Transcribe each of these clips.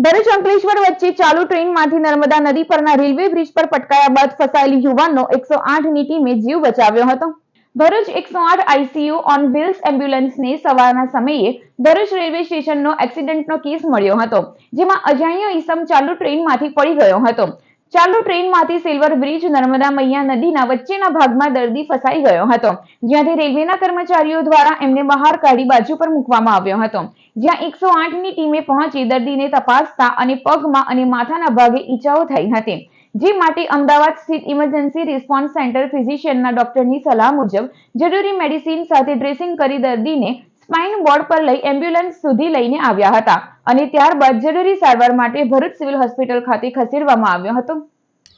ભરૂચ અંકલેશ્વર વચ્ચે ચાલુ ટ્રેનમાંથી નર્મદા નદી પરના રેલવે બ્રિજ પર પટકાયા બાદ ફસાયેલી યુવાનનો 108ની ટીમે જીવ બચાવ્યો હતો। ભરૂચ 108 આઈસીયુ ઓન વ્હીલ્સ એમ્બ્યુલન્સને સવારના સમયે ભરૂચ રેલવે સ્ટેશનનો એક્સિડન્ટનો કેસ મળ્યો હતો, જેમાં અજાણ્યો ઈસમ ચાલુ ટ્રેનમાંથી પડી ગયો હતો। ચાલુ ટ્રેનમાંથી સિલ્વર બ્રિજ નર્મદા મૈયા નદીના વચ્ચેના ભાગમાં દર્દી ફસાઈ ગયો હતો, જ્યાંથી રેલવેના કર્મચારીઓ દ્વારા એમને બહાર કાઢી બાજુ પર મૂકવામાં આવ્યો હતો, જ્યાં 108ની ટીમે પહોંચી દર્દીને તપાસતા અને પગમાં અને માથાના ભાગે ઈજાઓ થઈ હતી, જે માટે અમદાવાદ સ્થિત ઇમરજન્સી રિસ્પોન્સ સેન્ટર ફિઝિશિયનના ડોક્ટરની સલાહ મુજબ જરૂરી મેડિસિન સાથે ડ્રેસિંગ કરી દર્દીને સ્પાઇન બોર્ડ પર લઈ એમ્બ્યુલન્સ સુધી લઈને આવ્યા હતા અને ત્યારબાદ જરૂરી સારવાર માટે ભરૂચ સિવિલ હોસ્પિટલ ખાતે ખસેડવામાં આવ્યો હતો।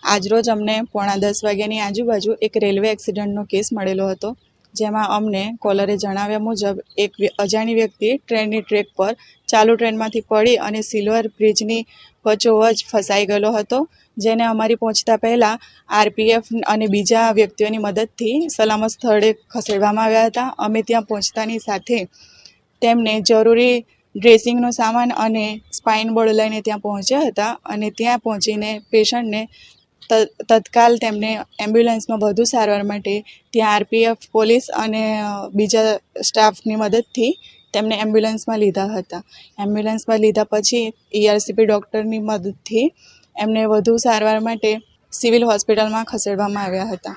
આજરોજ અમને 9:45 વાગ્યાની આજુબાજુ એક રેલવે એક્સિડન્ટનો કેસ મળેલો હતો, જેમાં અમને કોલરે જણાવ્યા મુજબ એક અજાણી વ્યક્તિ ટ્રેનની ટ્રેક પર ચાલુ ટ્રેનમાંથી પડી અને સિલ્વર બ્રિજની વચ્ચોવચ ફસાઈ ગયેલો હતો, જેને અમારી પહોંચતા પહેલાં આરપીએફ અને બીજા વ્યક્તિઓની મદદથી સલામત સ્થળે ખસેડવામાં આવ્યા હતા। અમે ત્યાં પહોંચતાની સાથે તેમને જરૂરી ડ્રેસિંગનો સામાન અને સ્પાઇન બોર્ડ લઈને ત્યાં પહોંચ્યા હતા અને ત્યાં પહોંચીને પેશન્ટને તત્કાલ તેમને એમ્બ્યુલન્સમાં વધુ સારવાર માટે ત્યાં આરપીએફ પોલીસ અને બીજા સ્ટાફની મદદથી તેમને એમ્બ્યુલન્સમાં લીધા હતા। એમ્બ્યુલન્સમાં લીધા પછી ERCP ડૉક્ટરની મદદથી એમને વધુ સારવાર માટે સિવિલ હોસ્પિટલમાં ખસેડવામાં આવ્યા હતા।